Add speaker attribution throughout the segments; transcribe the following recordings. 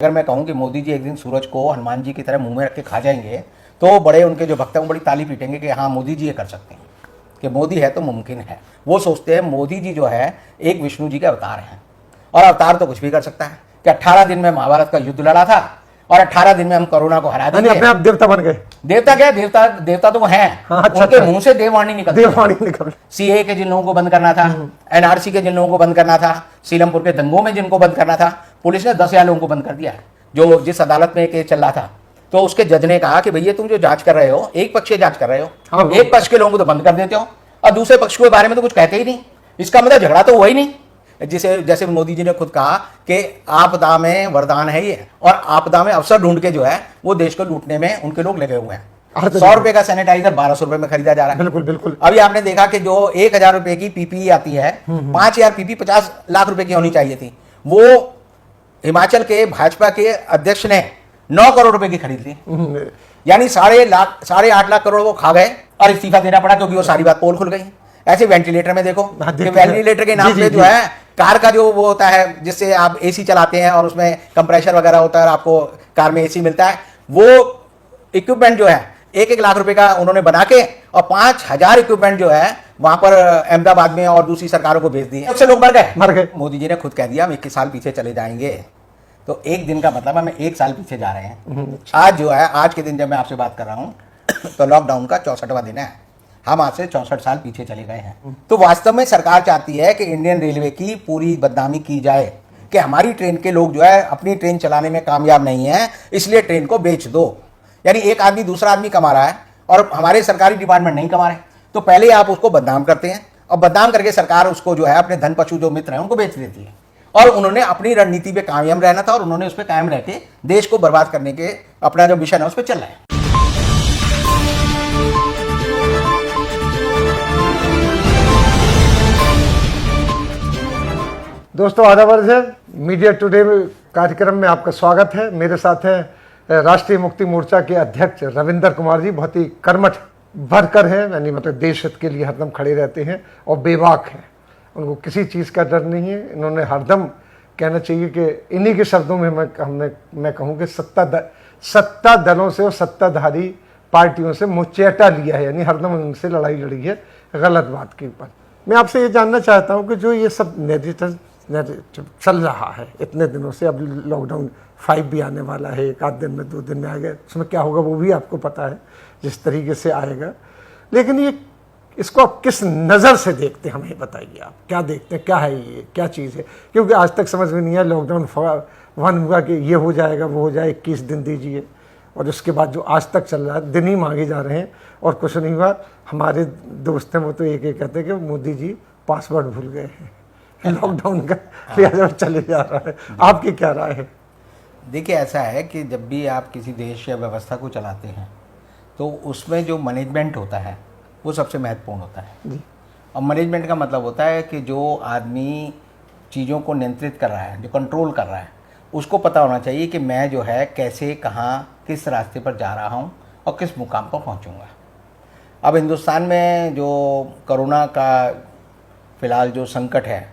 Speaker 1: अगर मैं कहूँ कि मोदी जी एक दिन सूरज को हनुमान जी की तरह मुंह में रख के खा जाएंगे तो बड़े उनके जो भक्त हैं वो बड़ी ताली पीटेंगे कि हाँ मोदी जी ये कर सकते हैं, कि मोदी है तो मुमकिन है। वो सोचते हैं मोदी जी जो है एक विष्णु जी के अवतार हैं, और अवतार तो कुछ भी कर सकता है कि 18 दिन में महाभारत का युद्ध लड़ा था और 18 दिन में हम कोरोना को हरा देंगे।
Speaker 2: अपने आप देवता बन गए।
Speaker 1: देवता क्या, देवता तो वो हैं।
Speaker 2: हाँ, अच्छा,
Speaker 1: उनके
Speaker 2: अच्छा।
Speaker 1: मुंह से देववाणी निकल सीए के जिन लोगों को बंद करना था, एनआरसी के जिन लोगों को बंद करना था, सीलमपुर के दंगों में जिनको बंद करना था, पुलिस ने 10,000 लोगों को बंद कर दिया है। जो जिस अदालत में केस चल रहा था तो उसके जज ने कहा कि भैया तुम जो जांच कर रहे हो एक पक्ष जांच कर रहे हो,
Speaker 2: हाँ,
Speaker 1: एक पक्ष के लोगों को तो बंद कर देते हो और दूसरे पक्ष के बारे में तो कुछ कहते ही नहीं। इसका मतलब झगड़ा तो हुआ ही नहीं। जैसे मोदी जी ने खुद कहा कि आपदा में वरदान है ये, और आपदा में अवसर ढूंढ के जो है वो देश को लूटने में उनके लोग लगे हुए हैं। 100 रुपए का सैनिटाइजर 1200 रुपए में खरीदा जा रहा है।
Speaker 2: बिल्कुल बिल्कुल।
Speaker 1: अभी आपने देखा कि जो 1000 रुपए की पीपीई आती है, 5000 पीपी 50 लाख रुपए की होनी चाहिए थी, वो हिमाचल के भाजपा के अध्यक्ष ने 9 करोड़ रुपए की खरीद ली। यानी 8.5 लाख करोड़ वो खा गए और इस्तीफा देना पड़ा क्योंकि वो सारी बात पोल खुल गई। ऐसे वेंटिलेटर में देखो कि वेंटिलेटर के नाम पे जो है कार का जो वो होता है जिससे आप एसी चलाते हैं और उसमें कंप्रेशर वगैरह होता है और आपको कार में एसी मिलता है, वो इक्विपमेंट जो है 1-1 लाख रुपए का उन्होंने बना के और 5000 इक्विपमेंट जो है वहां पर अहमदाबाद में और दूसरी सरकारों को भेज दिए। उससे लोग मर गए। मोदी जी ने खुद कह दिया हम 21 साल पीछे चले जाएंगे। तो एक दिन का मतलब हम 1 साल पीछे जा रहे हैं। आज जो है, आज के दिन जब मैं आपसे बात कर रहा हूं तो लॉकडाउन का 64वां दिन है। हम आज से 64 साल पीछे चले गए हैं। तो वास्तव में सरकार चाहती है कि इंडियन रेलवे की पूरी बदनामी की जाए कि हमारी ट्रेन के लोग जो है अपनी ट्रेन चलाने में कामयाब नहीं है, इसलिए ट्रेन को बेच दो। यानी एक आदमी दूसरा आदमी कमा रहा है और हमारे सरकारी डिपार्टमेंट नहीं कमा रहे, तो पहले आप उसको बदनाम करते हैं और बदनाम करके सरकार उसको जो है अपने धन पशु जो मित्र हैं उनको बेच देती है। और उन्होंने अपनी रणनीति पे कायम रहना था और उन्होंने उस पर कायम रह के देश को बर्बाद करने के अपना जो मिशन है उस पर चल रहा है।
Speaker 2: दोस्तों आदाब है, मीडिया टुडे कार्यक्रम में आपका स्वागत है। मेरे साथ है राष्ट्रीय मुक्ति मोर्चा के अध्यक्ष रविंदर कुमार जी। बहुत ही कर्मठ वर्कर हैं, यानी मतलब देश हित के लिए हरदम खड़े रहते हैं और बेबाक हैं। उनको किसी चीज़ का डर नहीं है। इन्होंने हरदम कहना चाहिए कि इन्हीं के शब्दों में मैं कहूँ कि सत्ता दलों से और सत्ताधारी पार्टियों से मुचैटा लिया है, यानी हरदम उनसे लड़ाई लड़ी है गलत बात के ऊपर। मैं आपसे ये जानना चाहता हूँ कि जो ये सब नेरेटिव चल रहा है इतने दिनों से, अब लॉकडाउन 5 भी आने वाला है, 1 आध दिन में 2 दिन में आएगा, उसमें क्या होगा वो भी आपको पता है जिस तरीके से आएगा। लेकिन ये इसको आप किस नज़र से देखते हैं, हमें बताइए। आप क्या देखते हैं, क्या है ये, क्या चीज़ है? क्योंकि आज तक समझ में नहीं आया। लॉकडाउन 1 हुआ कि ये हो जाएगा वो हो जाए, 21 दिन दीजिए, और उसके बाद जो आज तक चल रहा है दिन ही मांगे जा रहे हैं और कुछ नहीं हुआ। हमारे दोस्त हैं वो तो एक कहते हैं कि मोदी जी पासवर्ड भूल गए हैं, लॉकडाउन का लिहाजा चले जा रहा है। आपकी क्या राय है?
Speaker 1: देखिए, ऐसा है कि जब भी आप किसी देश या व्यवस्था को चलाते हैं तो उसमें जो मैनेजमेंट होता है वो सबसे महत्वपूर्ण होता है। और मैनेजमेंट का मतलब होता है कि जो आदमी चीज़ों को नियंत्रित कर रहा है, जो कंट्रोल कर रहा है, उसको पता होना चाहिए कि मैं जो है कैसे, कहाँ, किस रास्ते पर जा रहा हूँ और किस मुकाम पर पहुँचूँगा। अब हिंदुस्तान में जो कोरोना का फ़िलहाल जो संकट है,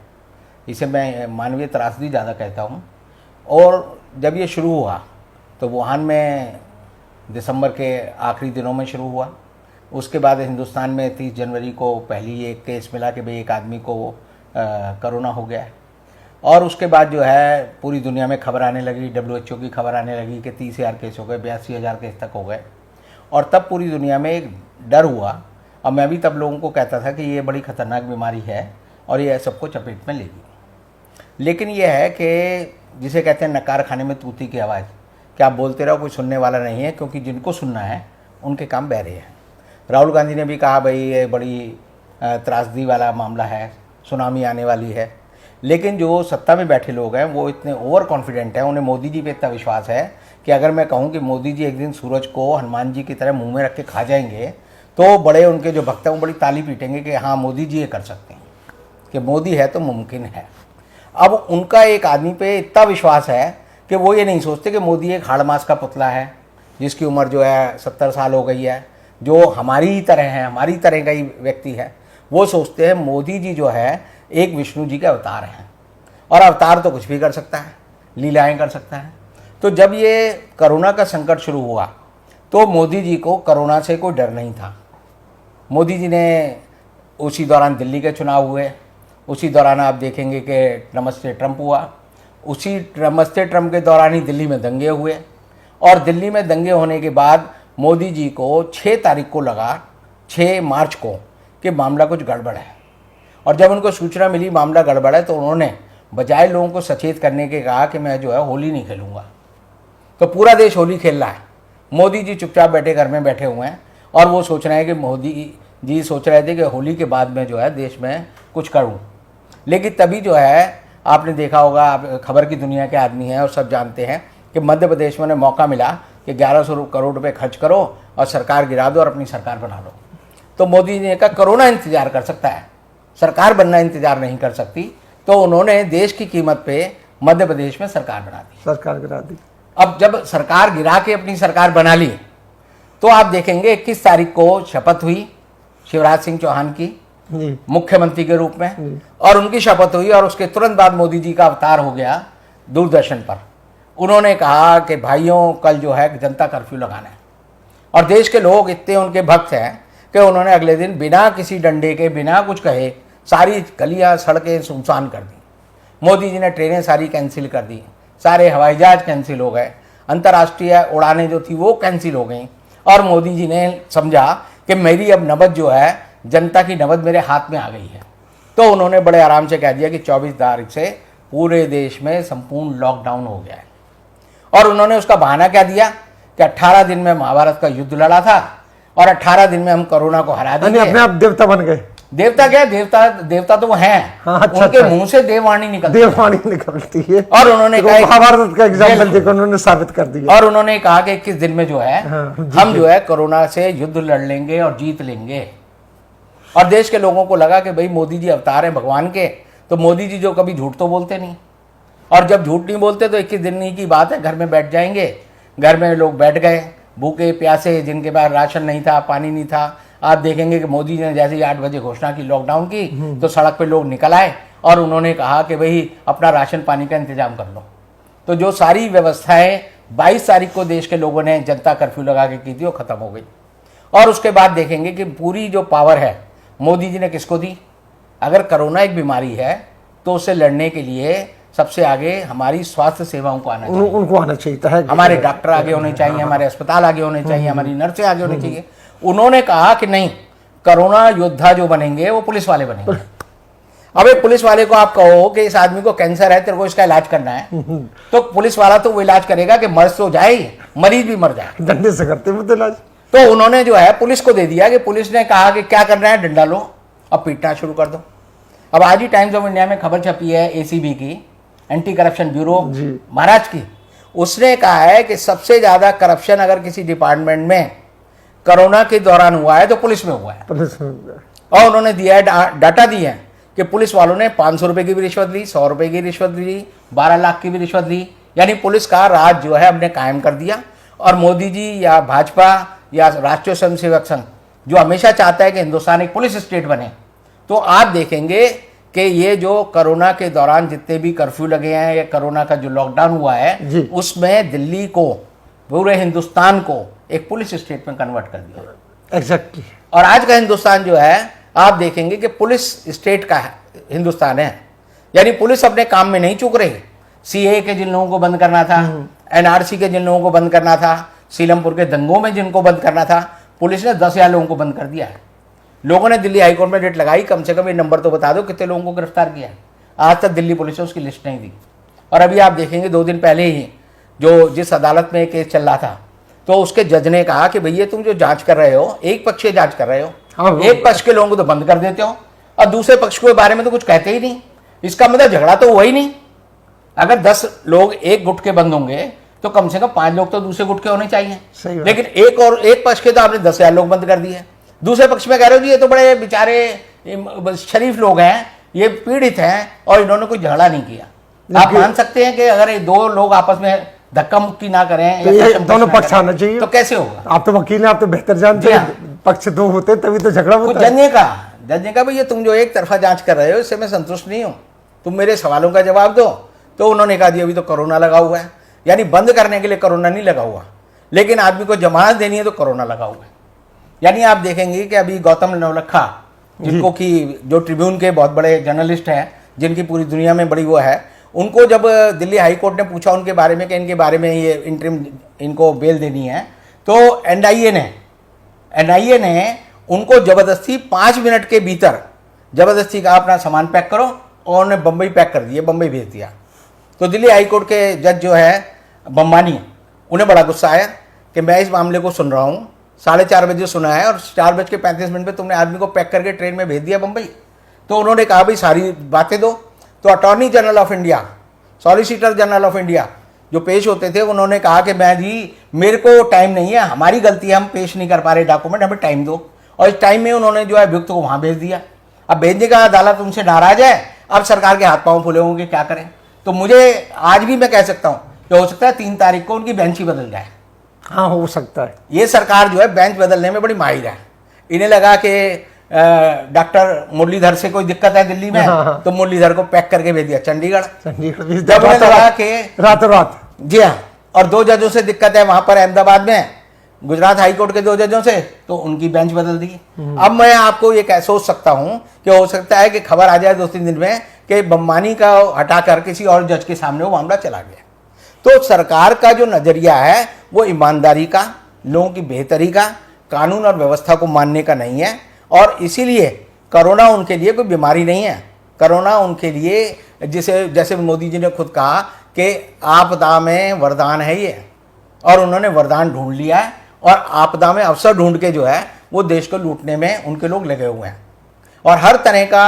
Speaker 1: इसे मैं मानवीय त्रासदी ज़्यादा कहता हूँ। और जब ये शुरू हुआ तो वुहान में दिसंबर के आखिरी दिनों में शुरू हुआ। उसके बाद हिंदुस्तान में 30 जनवरी को पहली एक केस मिला कि भाई एक आदमी को कोरोना हो गया है। और उसके बाद जो है पूरी दुनिया में खबर आने लगी, WHO की खबर आने लगी कि 30,000 केस हो गए, 82,000 केस तक हो गए। और तब पूरी दुनिया में एक डर हुआ, और मैं भी तब लोगों को कहता था कि ये बड़ी ख़तरनाक बीमारी है और ये सबको चपेट में लेगी। लेकिन ये है कि जिसे कहते हैं नकार खाने में तूती की आवाज़, कि आप बोलते रहो कोई सुनने वाला नहीं है, क्योंकि जिनको सुनना है उनके काम बहरे हैं। राहुल गांधी ने भी कहा भाई ये बड़ी त्रासदी वाला मामला है, सुनामी आने वाली है। लेकिन जो सत्ता में बैठे लोग हैं वो इतने ओवर कॉन्फिडेंट हैं, उन्हें मोदी जी पे इतना विश्वास है कि अगर मैं कहूँ कि मोदी जी एक दिन सूरज को हनुमान जी की तरह मुंह में रख के खा जाएंगे तो बड़े उनके जो भक्त हैं वो बड़ी ताली पीटेंगे कि हाँ मोदी जी ये कर सकते हैं, कि मोदी है तो मुमकिन है। अब उनका एक आदमी पे इतना विश्वास है कि वो ये नहीं सोचते कि मोदी एक हाड़ मास का पुतला है जिसकी उम्र जो है 70 साल हो गई है, जो हमारी ही तरह है, हमारी तरह का ही व्यक्ति है। वो सोचते हैं मोदी जी जो है एक विष्णु जी के अवतार हैं, और अवतार तो कुछ भी कर सकता है, लीलाएं कर सकता है। तो जब ये कोरोना का संकट शुरू हुआ तो मोदी जी को कोरोना से कोई डर नहीं था। मोदी जी ने उसी दौरान दिल्ली के चुनाव हुए, उसी दौरान आप देखेंगे कि नमस्ते ट्रंप हुआ, उसी नमस्ते ट्रंप के दौरान ही दिल्ली में दंगे हुए, और दिल्ली में दंगे होने के बाद मोदी जी को 6 तारीख को लगा, 6 मार्च को, कि मामला कुछ गड़बड़ है। और जब उनको सूचना मिली मामला गड़बड़ है तो उन्होंने बजाय लोगों को सचेत करने के कहा कि मैं जो है होली नहीं खेलूँगा। तो पूरा देश होली खेल रहा है, मोदी जी चुपचाप बैठे घर में बैठे हुए हैं, और वो सोच रहे हैं कि मोदी जी सोच रहे थे कि होली के बाद में जो है देश में कुछ करूँ। लेकिन तभी जो है आपने देखा होगा, आप खबर की दुनिया के आदमी हैं और सब जानते हैं कि मध्य प्रदेश में उन्हें मौका मिला कि 1100 करोड़ रुपए खर्च करो और सरकार गिरा दो और अपनी सरकार बना लो। तो मोदी जी ने कहा कोरोना इंतजार कर सकता है, सरकार बनना इंतजार नहीं कर सकती। तो उन्होंने देश की कीमत पे मध्य प्रदेश में सरकार बना दी,
Speaker 2: सरकार गिरा दी।
Speaker 1: अब जब सरकार गिरा के अपनी सरकार बना ली तो आप देखेंगे 21 तारीख को शपथ हुई शिवराज सिंह चौहान की मुख्यमंत्री के रूप में, और उनकी शपथ हुई और उसके तुरंत बाद मोदी जी का अवतार हो गया दूरदर्शन पर। उन्होंने कहा कि भाइयों कल जो है जनता कर्फ्यू लगाना है, और देश के लोग इतने उनके भक्त हैं कि उन्होंने अगले दिन बिना किसी डंडे के, बिना कुछ कहे, सारी गलियां सड़कें सुनसान कर दी। मोदी जी ने ट्रेनें सारी कैंसिल कर दी, सारे हवाई जहाज कैंसिल हो गए, अंतर्राष्ट्रीय उड़ानें जो थी वो कैंसिल हो गई, और मोदी जी ने समझा कि मेरी अब नबज जो है, जनता की नबज मेरे हाथ में आ गई है। तो उन्होंने बड़े आराम से कह दिया कि 24 तारीख से पूरे देश में संपूर्ण लॉकडाउन हो गया है। और उन्होंने उसका बहाना क्या दिया कि 18 दिन में महाभारत का युद्ध लड़ा था और 18 दिन में हम कोरोना को हरा देंगे।
Speaker 2: अपने आप देवता बन गए।
Speaker 1: देवता क्या, देवता तो वो हैं।
Speaker 2: हाँ, अच्छा,
Speaker 1: उनके मुंह से देववाणी
Speaker 2: निकलती है।
Speaker 1: और उन्होंने कहा
Speaker 2: महाभारत का एग्जाम्पल देकर उन्होंने साबित कर दिया।
Speaker 1: और उन्होंने कहा कि 21 दिन में जो है हम जो है कोरोना से युद्ध लड़ लेंगे और जीत लेंगे। और देश के लोगों को लगा कि भाई मोदी जी अवतार हैं भगवान के, तो मोदी जी जो कभी झूठ तो बोलते नहीं, और जब झूठ नहीं बोलते तो 21 दिन की बात है, घर में बैठ जाएंगे। घर में लोग बैठ गए भूखे प्यासे, जिनके पास राशन नहीं था, पानी नहीं था। आप देखेंगे कि मोदी जी ने जैसे ही 8 बजे घोषणा की लॉकडाउन की तो सड़क पे लोग निकल आए और उन्होंने कहा कि भाई अपना राशन पानी का इंतजाम कर लो। तो जो सारी व्यवस्थाएं 22 तारीख को देश के लोगों ने जनता कर्फ्यू लगा के की थी वो खत्म हो गई। और उसके बाद देखेंगे कि पूरी जो पावर है मोदी जी ने किसको दी। अगर कोरोना एक बीमारी है तो उससे लड़ने के लिए सबसे आगे हमारी स्वास्थ्य सेवाओं को आना चाहिए,
Speaker 2: उनको आना चाहिए।
Speaker 1: हमारे डॉक्टर आगे होने चाहिए, हमारे अस्पताल आगे होने चाहिए, हमारी नर्सें आगे होनी चाहिए। उन्होंने कहा कि नहीं, कोरोना योद्धा जो बनेंगे वो पुलिस वाले बनेंगे। अब एक पुलिस वाले को आप कहो कि इस आदमी को कैंसर है, तेरे को इसका इलाज करना है, तो पुलिस वाला तो वो इलाज करेगा कि मर तो जाए, मरीज भी मर जाए,
Speaker 2: डंडे से करते वो इलाज।
Speaker 1: तो उन्होंने जो है पुलिस को दे दिया कि पुलिस ने कहा कि क्या करना है, डंडा लो अब पीटना शुरू कर दो। अब आज ही टाइम्स ऑफ इंडिया में खबर छपी है एसीबी की, एंटी करप्शन ब्यूरो महाराज की, उसने कहा है कि सबसे ज्यादा करप्शन अगर किसी डिपार्टमेंट में कोरोना के दौरान हुआ है तो पुलिस में हुआ है। और उन्होंने दिया है, डाटा दिया है कि पुलिस वालों ने 500 रुपए की भी रिश्वत ली, 100 रुपए की रिश्वत ली, 12 लाख की भी रिश्वत ली। यानी पुलिस का राज जो है हमने कायम कर दिया। और मोदी जी या भाजपा या राष्ट्रीय स्वयंसेवक संघ जो हमेशा चाहता है कि हिंदुस्तान एक पुलिस स्टेट बने, तो आप देखेंगे कि ये जो कोरोना के दौरान जितने भी कर्फ्यू लगे हैं या कोरोना का जो लॉकडाउन हुआ है उसमें दिल्ली को, पूरे हिंदुस्तान को एक पुलिस स्टेट में कन्वर्ट कर दिया।
Speaker 2: एग्जैक्टली।
Speaker 1: और आज का हिंदुस्तान जो है आप देखेंगे कि पुलिस स्टेट का हिंदुस्तान है। यानी पुलिस अपने काम में नहीं चूक रही। सीए के जिन लोगों को बंद करना था, एनआरसी के जिन लोगों को बंद करना था, सीलमपुर के दंगों में जिनको बंद करना था, पुलिस ने 10,000 लोगों को बंद कर दिया है। लोगों ने दिल्ली हाईकोर्ट में डेट लगाई, कम से कम ये नंबर तो बता दो कितने लोगों को गिरफ्तार किया है। आज तक दिल्ली पुलिस ने उसकी लिस्ट नहीं दी। और अभी आप देखेंगे 2 दिन पहले ही जो जिस अदालत में केस चल रहा था, तो उसके जज ने कहा कि भैया तुम जो जांच कर रहे हो, एक पक्ष से जांच कर रहे हो, एक पक्ष के लोगों को तो बंद कर देते हो और दूसरे पक्ष के बारे में तो कुछ कहते ही नहीं। इसका मतलब झगड़ा तो हुआ ही नहीं। अगर 10 लोग एक गुट के बंद होंगे तो कम से कम 5 लोग तो दूसरे गुट के होने चाहिए। लेकिन एक पक्ष के तो आपने 10,000 लोग बंद कर दिए। दूसरे पक्ष में कह रहे हो जी ये तो बड़े बेचारे शरीफ लोग हैं, ये पीड़ित हैं और इन्होंने कोई झगड़ा नहीं किया। आप मान सकते हैं कि अगर ये 2 लोग आपस में धक्का मुक्की ना करें
Speaker 2: तो ये दोनों पक्ष आना चाहिए,
Speaker 1: तो कैसे होगा?
Speaker 2: आप तो वकील हैं, आप तो बेहतर जानते हैं। पक्ष 2 होते तभी तो झगड़ा होता है।
Speaker 1: जज ने कहा भैया तुम जो एक तरफा जांच कर रहे हो इससे मैं संतुष्ट नहीं हूँ, तुम मेरे सवालों का जवाब दो। तो उन्होंने कहा जी अभी तो कोरोना लगा हुआ है, यानी बंद करने के लिए कोरोना नहीं लगा हुआ, लेकिन आदमी को जमानत देनी है तो कोरोना लगा हुआ है। यानी आप देखेंगे कि अभी गौतम नवलखा, जिनको कि जो ट्रिब्यून के बहुत बड़े जर्नलिस्ट हैं, जिनकी पूरी दुनिया में बड़ी वो है, उनको जब दिल्ली हाई कोर्ट ने पूछा उनके बारे में कि इनके बारे में ये इंटरिम इनको बेल देनी है, तो एनआईए ने उनको ज़बरदस्ती 5 मिनट के भीतर ज़बरदस्ती कहा अपना सामान पैक करो, और उन्हें बम्बई पैक कर दिया, बम्बई भेज दिया। तो दिल्ली हाई कोर्ट के जज जो है बम्बानी, उन्हें बड़ा गुस्सा आया कि मैं इस मामले को सुन रहा हूँ, 4:30 बजे सुना है और 4:35 पे तुमने आदमी को पैक करके ट्रेन में भेज दिया बम्बई। तो उन्होंने कहा भाई सारी बातें दो। तो attorney general of India, solicitor general of India जो पेश होते थे, उन्होंने कहा कि मैं जी मेरे को टाइम नहीं है, हमारी गलती है, हम पेश नहीं कर पा रहे डॉक्यूमेंट, हमें टाइम दो। और इस टाइम में उन्होंने जो है अभियुक्त को वहाँ भेज दिया। अब भेजने का अदालत उनसे नाराज है, अब सरकार के हाथ पांव फूले होंगे, क्या करें। तो मुझे आज भी मैं कह सकता हूँ कि हो सकता है 3 तारीख को उनकी बेंच ही बदल जाए।
Speaker 2: हाँ, हो सकता है।
Speaker 1: ये सरकार जो है बेंच बदलने में बड़ी माहिर है। इन्हें लगा कि डॉक्टर मुरलीधर से कोई दिक्कत है दिल्ली में,
Speaker 2: हाँ।
Speaker 1: तो मुरलीधर को पैक करके भेज दिया चंडीगढ़।
Speaker 2: जब उन्हें लगा कि रातों रात,
Speaker 1: जी हाँ, और 2 जजों से दिक्कत है वहां पर अहमदाबाद में, गुजरात हाई कोर्ट के 2 जजों से, तो उनकी बेंच बदल दी। अब मैं आपको ये सोच सकता हूं कि हो सकता है कि खबर आ जाए 2-3 दिन में कि बम्बानी का हटाकर किसी और जज के सामने वो मामला चला गया। तो सरकार का जो नजरिया है वो ईमानदारी का, लोगों की बेहतरी का, कानून और व्यवस्था को मानने का नहीं है। और इसीलिए कोरोना उनके लिए कोई बीमारी नहीं है। कोरोना उनके लिए जैसे मोदी जी ने खुद कहा कि आपदा में वरदान है ये, और उन्होंने वरदान ढूंढ लिया है, और आपदा में अवसर ढूंढ के जो है वो देश को लूटने में उनके लोग लगे हुए हैं। और हर तरह का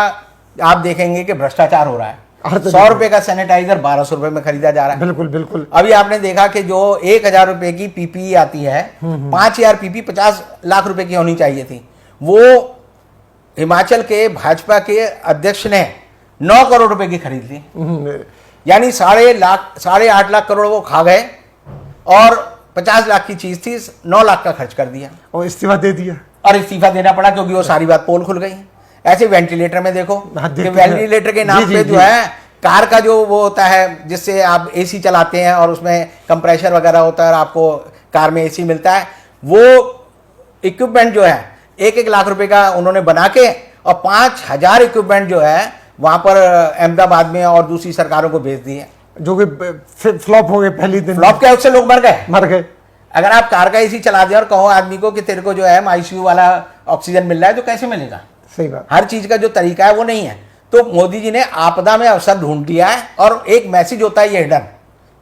Speaker 1: आप देखेंगे कि भ्रष्टाचार हो रहा है। 100 रुपए का सैनिटाइजर 1200 रुपए में खरीदा जा रहा है।
Speaker 2: बिल्कुल बिल्कुल।
Speaker 1: अभी आपने देखा कि जो 1000 रुपए की पीपीई आती है, 5000 पीपी 50 लाख रुपए की होनी चाहिए थी, वो हिमाचल के भाजपा के अध्यक्ष ने 9 करोड़ रुपए की खरीद ली। यानी 8.5 लाख करोड़ वो खा गए, और 50 लाख की चीज थी, 9 लाख का खर्च कर दिया
Speaker 2: और इस्तीफा दे दिया।
Speaker 1: और इस्तीफा देना पड़ा क्योंकि वो सारी बात पोल खुल गई। ऐसे वेंटिलेटर में देखो कि वेंटिलेटर के नाम पे जो है कार का जो वो होता है जिससे आप एसी चलाते हैं और उसमें कंप्रेशर वगैरह होता है और आपको कार में एसी मिलता है, वो इक्विपमेंट जो है 1-1 लाख रुपए का उन्होंने बना के, और 5000 इक्विपमेंट जो है वहां पर अहमदाबाद में और दूसरी सरकारों को भेज दिए,
Speaker 2: जो कि फ्लॉप हो गए पहली दिन।
Speaker 1: फ्लॉप क्या, उससे लोग मर गए।
Speaker 2: अगर
Speaker 1: आप कार का एसी चला दें और कहो आदमी को कि तेरे को जो है आईसीयू वाला ऑक्सीजन मिल रहा है, तो कैसे मिलेगा।
Speaker 2: सही बात।
Speaker 1: हर चीज का जो तरीका है वो नहीं है। तो मोदी जी ने आपदा में अवसर ढूंढ लिया है, और एक मैसेज होता है ये हिडन,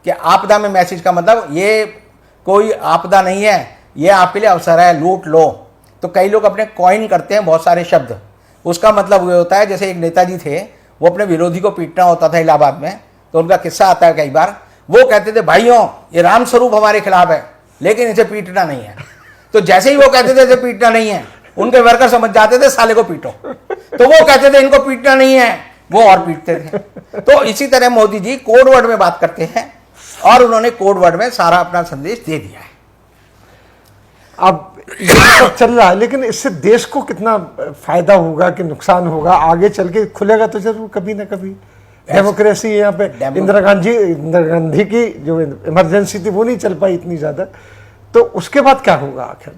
Speaker 1: कि आपदा में मैसेज का मतलब ये कोई आपदा नहीं है, ये आपके लिए अवसर है, लूट लो। तो कई लोग अपने कॉइन करते हैं बहुत सारे शब्द, उसका मतलब ये होता है, जैसे एक नेताजी थे, वो अपने विरोधी को पीटना होता था इलाहाबाद में, तो उनका किस्सा आता है कई बार, वो कहते थे भाइयों ये राम स्वरूप हमारे खिलाफ है, लेकिन इसे पीटना नहीं है। तो जैसे ही वो कहते थे इसे पीटना नहीं है, उनके वर्कर समझ जाते थे साले को पीटो, तो वो कहते थे इनको पीटना नहीं है, वो और पीटते थे। तो इसी तरह मोदी जी कोड वर्ड में बात करते हैं, और उन्होंने कोड वर्ड में सारा अपना संदेश दे दिया है।
Speaker 2: अब ये सब चल रहा है, लेकिन इससे देश को कितना फायदा होगा कि नुकसान होगा, आगे चल के खुलेगा तो जरूर कभी ना कभी। डेमोक्रेसी यहाँ पे इंदिरा गांधी की जो इमरजेंसी थी वो नहीं चल पाई इतनी ज्यादा, तो उसके बाद क्या होगा आखिर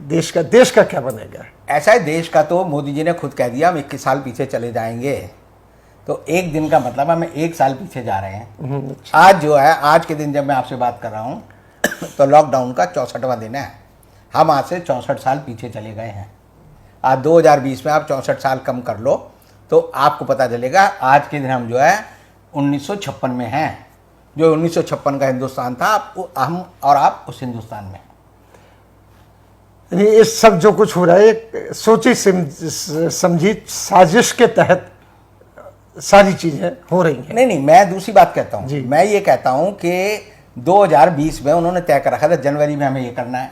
Speaker 2: देश का क्या बनेगा।
Speaker 1: ऐसा है, देश का तो मोदी जी ने खुद कह दिया हम 21 साल पीछे चले जाएंगे। तो एक दिन का मतलब हम 1 साल पीछे जा रहे हैं। आज जो है, आज के दिन जब मैं आपसे बात कर रहा हूँ तो लॉकडाउन का 64वां दिन है। हम आज से 64 साल पीछे चले गए हैं। आज 2020 में आप 64 साल कम कर लो तो आपको पता चलेगा आज के दिन हम जो है 1956 में हैं। जो 1956 का हिंदुस्तान था, हम और आप उस हिंदुस्तान में।
Speaker 2: ये सब जो कुछ हो रहा है एक सोची समझी साजिश के तहत सारी चीजें हो रही हैं।
Speaker 1: नहीं, मैं दूसरी बात कहता हूँ। मैं ये कहता हूँ कि 2020 में उन्होंने तय कर रखा था जनवरी में हमें ये करना है,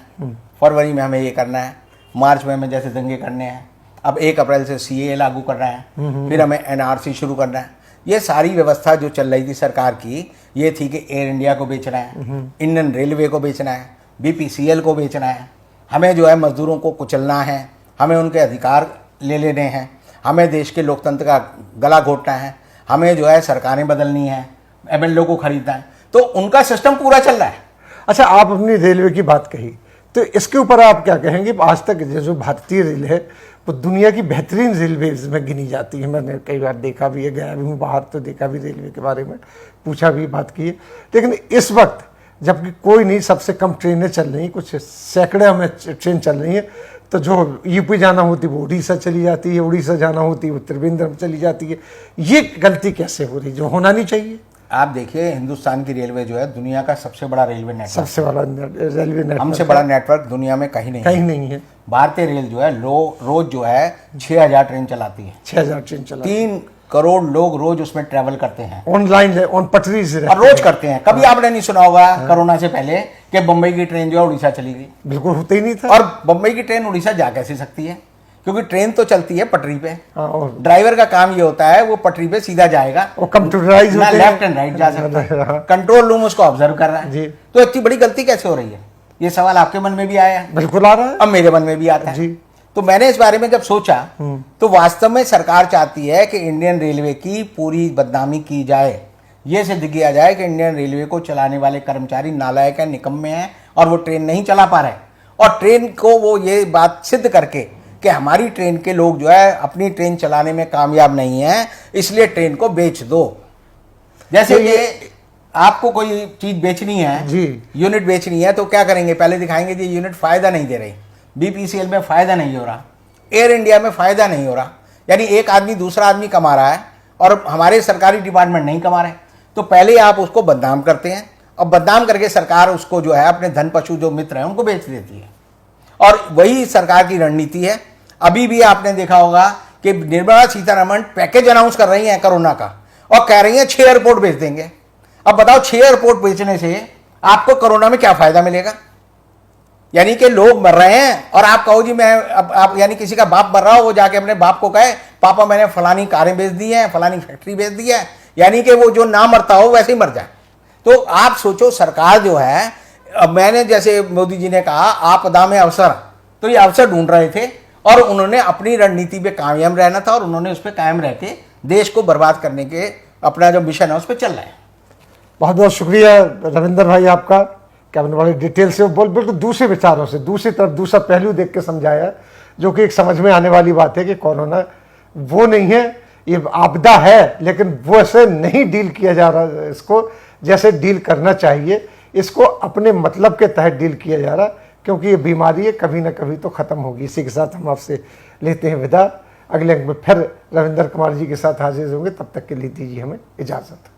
Speaker 1: फरवरी में हमें ये करना है, मार्च में हमें जैसे दंगे करने हैं, अब 1 अप्रैल से सीए लागू करना है, फिर हमें एनआरसी शुरू करना है। ये सारी व्यवस्था जो चल रही थी सरकार की, ये थी कि एयर इंडिया को बेचना है, इंडियन रेलवे को बेचना है, बीपीसीएल को बेचना है, हमें जो है मजदूरों को कुचलना है, हमें उनके अधिकार ले लेने हैं, हमें देश के लोकतंत्र का गला घोटना है, हमें जो है सरकारें बदलनी है, एमएलए को खरीदना है। तो उनका सिस्टम पूरा चल रहा है।
Speaker 2: अच्छा, आप अपनी रेलवे की बात कही, तो इसके ऊपर आप क्या कहेंगे? आज तक जो भारतीय रेल है वो दुनिया की बेहतरीन रेलवेज में गिनी जाती है। मैंने कई बार देखा भी है, गया भी हूँ बाहर, तो देखा भी रेलवे के बारे में, पूछा भी, बात की है। लेकिन इस वक्त जबकि कोई नहीं, सबसे कम ट्रेनें चल रही, कुछ सैकड़े में ट्रेन चल रही है, तो जो यूपी जाना होती वो उड़ीसा चली जाती है, उड़ीसा जाना होती वो त्रिवेंद्रम चली जाती है। ये गलती कैसे हो रही, जो होना नहीं चाहिए?
Speaker 1: आप देखिए, हिंदुस्तान की रेलवे जो है दुनिया का सबसे बड़ा रेलवे नेटवर्क,
Speaker 2: सबसे बड़ा रेलवे नेटवर्क,
Speaker 1: हमसे बड़ा नेटवर्क दुनिया में कहीं नहीं है। भारतीय रेल जो है रोज जो है 6000 ट्रेन चलाती है।
Speaker 2: 6000 ट्रेन चलाती है।
Speaker 1: 3 करोड़ लोग रोज उसमें ट्रेवल करते हैं,
Speaker 2: ऑनलाइन, ऑन पटरी से
Speaker 1: और रोज करते हैं। कभी आपने नहीं सुना होगा कोरोना से पहले कि बम्बई की ट्रेन जो है उड़ीसा चली गई।
Speaker 2: बिल्कुल होता ही नहीं था।
Speaker 1: और बम्बई की ट्रेन उड़ीसा जा कैसे सकती है? क्योंकि ट्रेन तो चलती है पटरी पे।
Speaker 2: और
Speaker 1: ड्राइवर का काम ये होता है, वो पटरी पे सीधा जाएगा,
Speaker 2: वो कंप्यूटराइज
Speaker 1: ना लेफ्ट एंड राइट जा सकता है, कंट्रोल रूम उसको ऑब्जर्व कर रहा है
Speaker 2: जी।
Speaker 1: तो इतनी बड़ी गलती कैसे हो रही है? ये सवाल आपके मन में भी आया है,
Speaker 2: बिल्कुल आ रहा है,
Speaker 1: अब मेरे मन में भी आता है
Speaker 2: जी।
Speaker 1: तो मैंने इस बारे में जब सोचा तो वास्तव में सरकार चाहती है कि इंडियन रेलवे की पूरी बदनामी की जाए, ये सिद्ध किया जाए कि इंडियन रेलवे को चलाने वाले कर्मचारी नालायक हैं, निकम्मे हैं और वो ट्रेन नहीं चला पा रहे। और ट्रेन को वो ये बात सिद्ध करके कि हमारी ट्रेन के लोग जो है अपनी ट्रेन चलाने में कामयाब नहीं है, इसलिए ट्रेन को बेच दो। जैसे कि आपको कोई चीज बेचनी है
Speaker 2: जी,
Speaker 1: यूनिट बेचनी है, तो क्या करेंगे? पहले दिखाएंगे जी यूनिट फायदा नहीं दे रही, बीपीसीएल में फायदा नहीं हो रहा, एयर इंडिया में फायदा नहीं हो रहा, यानी एक आदमी दूसरा आदमी कमा रहा है और हमारे सरकारी डिपार्टमेंट नहीं कमा रहे। तो पहले आप उसको बदनाम करते हैं और बदनाम करके सरकार उसको जो है अपने धन पशु जो मित्र हैं उनको बेच देती है, और वही सरकार की रणनीति है। अभी भी आपने देखा होगा कि निर्मला सीतारमण पैकेज अनाउंस कर रही हैं कोरोना का और कह रही हैं 6 एयरपोर्ट बेच देंगे। अब बताओ 6 एयरपोर्ट बेचने से आपको कोरोना में क्या फायदा मिलेगा? यानी कि लोग मर रहे हैं और आप कहो जी मैं अब आप यानी किसी का बाप मर रहा हो, वो जाके अपने बाप को कहे पापा मैंने फलानी कारें बेच दी हैं, फलानी फैक्ट्री बेच दी है, यानी कि वो जो ना मरता हो वैसे ही मर जाए। तो आप सोचो, सरकार जो है, अब मैंने जैसे मोदी जी ने कहा आपदा में अवसर, तो ये अवसर ढूंढ रहे थे और उन्होंने अपनी रणनीति पे कामयाब रहना था और उन्होंने उस पर कायम रह के देश को बर्बाद करने के अपना जो मिशन है उस पर चल रहे हैं।
Speaker 2: बहुत बहुत शुक्रिया रविंदर भाई आपका, कि आपने बड़े डिटेल से बोल, बिल्कुल दूसरे विचारों से, दूसरी तरफ दूसरा पहलू देख के समझाया, जो कि एक समझ में आने वाली बात है कि कोरोना वो नहीं है, ये आपदा है, लेकिन वो ऐसे नहीं डील किया जा रहा, इसको जैसे डील करना चाहिए इसको अपने मतलब के तहत डील किया जा रहा, क्योंकि ये बीमारी है, कभी ना कभी तो ख़त्म होगी। इसी के साथ हम आपसे लेते हैं विदा, अगले अंक में फिर रविंदर कुमार जी के साथ हाजिर होंगे, तब तक के लिए दीजिए हमें इजाज़त।